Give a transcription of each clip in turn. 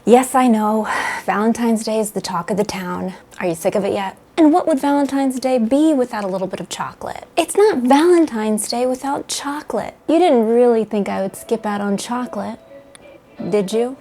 Yes, I know. Valentine's Day is the talk of the town. Are you sick of it yet? And what would Valentine's Day be without a little bit of chocolate? It's not Valentine's Day without chocolate. You didn't really think I would skip out on chocolate, did you?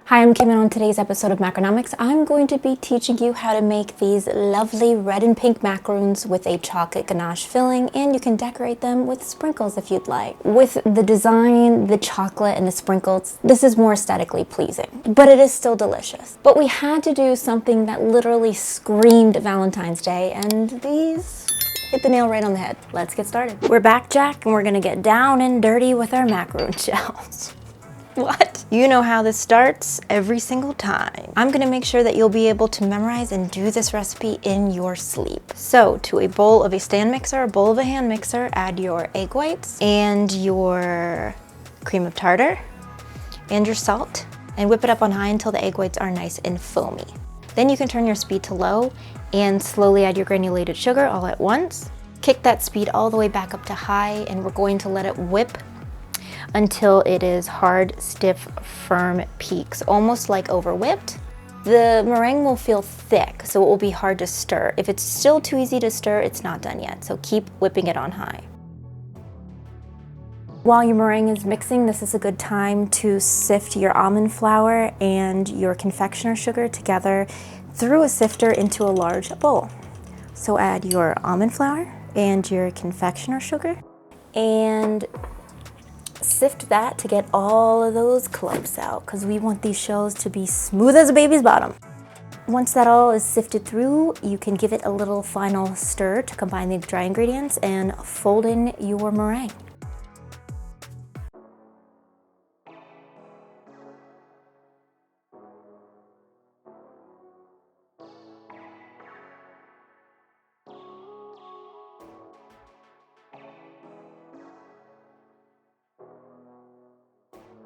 Hi, I'm Kim, and on today's episode of Macaronomics, I'm going to be teaching you how to make these lovely red and pink macarons with a chocolate ganache filling, and you can decorate them with sprinkles if you'd like. With the design, the chocolate, and the sprinkles, this is more aesthetically pleasing, but it is still delicious. But we had to do something that literally screamed Valentine's Day, and these hit the nail right on the head. Let's get started. We're back, Jack, and we're gonna get down and dirty with our macaron shells. What? You know how this starts every single time. I'm gonna make sure that you'll be able to memorize and do this recipe in your sleep. So to a bowl of a stand mixer, a bowl of a hand mixer, add your egg whites and your cream of tartar and your salt, and whip it up on high until the egg whites are nice and foamy. Then you can turn your speed to low and slowly add your granulated sugar all at once. Kick that speed all the way back up to high, and we're going to let it whip until it is hard, stiff, firm peaks, almost like over whipped. The meringue will feel thick, so it will be hard to stir. If it's still too easy to stir, it's not done yet, so keep whipping it on high. While your meringue is mixing, this is a good time to sift your almond flour and your confectioner sugar together through a sifter into a large bowl. So add your almond flour and your confectioner sugar and sift that to get all of those clumps out, because we want these shells to be smooth as a baby's bottom. Once that all is sifted through, you can give it a little final stir to combine the dry ingredients and fold in your meringue.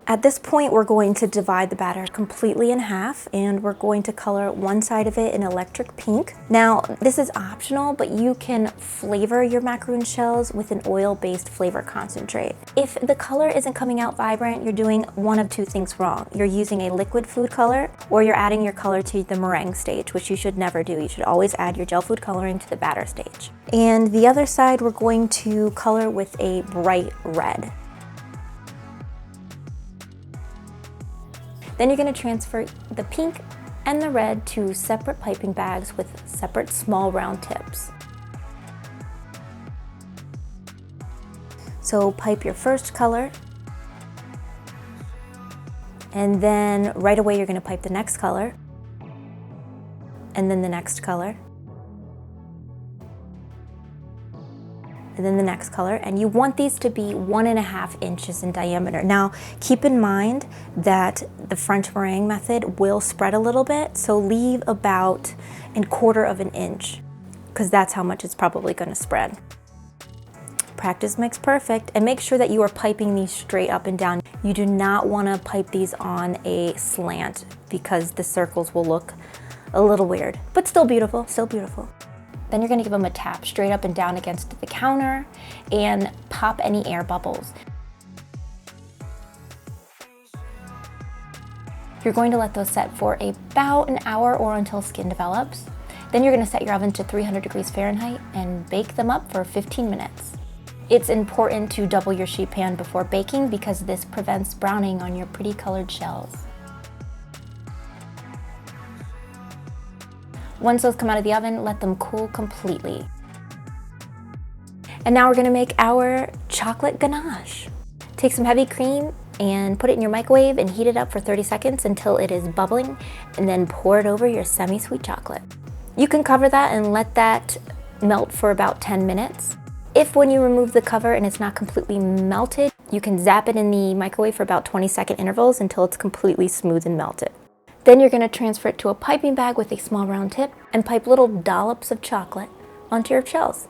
At this point, we're going to divide the batter completely in half, and we're going to color one side of it in electric pink. Now, this is optional, but you can flavor your macaron shells with an oil-based flavor concentrate. If the color isn't coming out vibrant, you're doing one of two things wrong. You're using a liquid food color, or you're adding your color to the meringue stage, which you should never do. You should always add your gel food coloring to the batter stage. And the other side, we're going to color with a bright red. Then you're going to transfer the pink and the red to separate piping bags with separate small round tips. So pipe your first color, and then right away you're going to pipe the next color, and then the next color, and then the next color, and you want these to be 1.5 inches in diameter. Now, keep in mind that the French meringue method will spread a little bit, so leave about 1/4 inch, because that's how much it's probably going to spread. Practice makes perfect, and make sure that you are piping these straight up and down. You do not want to pipe these on a slant, because the circles will look a little weird, but still beautiful, still beautiful. Then you're going to give them a tap straight up and down against the counter and pop any air bubbles. You're going to let those set for about an hour or until skin develops. Then you're going to set your oven to 300 degrees Fahrenheit and bake them up for 15 minutes. It's important to double your sheet pan before baking, because this prevents browning on your pretty colored shells. Once those come out of the oven, let them cool completely. And now we're gonna make our chocolate ganache. Take some heavy cream and put it in your microwave and heat it up for 30 seconds until it is bubbling, and then pour it over your semi-sweet chocolate. You can cover that and let that melt for about 10 minutes. If when you remove the cover and it's not completely melted, you can zap it in the microwave for about 20-second intervals until it's completely smooth and melted. Then you're going to transfer it to a piping bag with a small round tip and pipe little dollops of chocolate onto your shells.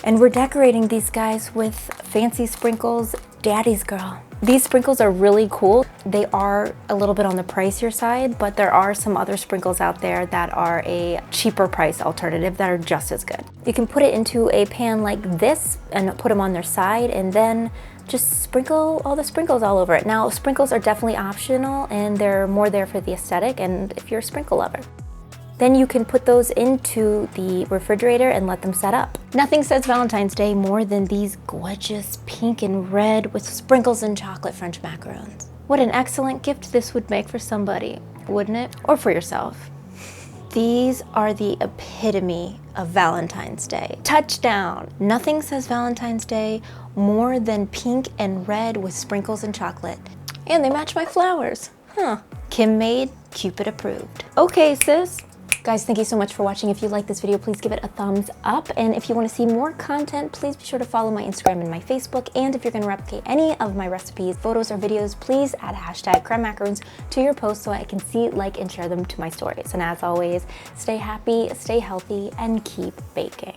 And we're decorating these guys with fancy sprinkles, Daddy's Girl. These sprinkles are really cool. They are a little bit on the pricier side, but there are some other sprinkles out there that are a cheaper price alternative that are just as good. You can put it into a pan like this and put them on their side, and then just sprinkle all the sprinkles all over it. Now, sprinkles are definitely optional, and they're more there for the aesthetic and if you're a sprinkle lover. Then you can put those into the refrigerator and let them set up. Nothing says Valentine's Day more than these gorgeous pink and red with sprinkles and chocolate French macarons. What an excellent gift this would make for somebody, wouldn't it? Or for yourself. These are the epitome of Valentine's Day. Touchdown! Nothing says Valentine's Day more than pink and red with sprinkles and chocolate. And they match my flowers. Huh. Kim made, Cupid approved. Okay, sis. Guys, thank you so much for watching. If you like this video, please give it a thumbs up. And if you want to see more content, please be sure to follow my Instagram and my Facebook. And if you're going to replicate any of my recipes, photos, or videos, please add hashtag creme macarons to your post so I can see, like, and share them to my stories. And as always, stay happy, stay healthy, and keep baking.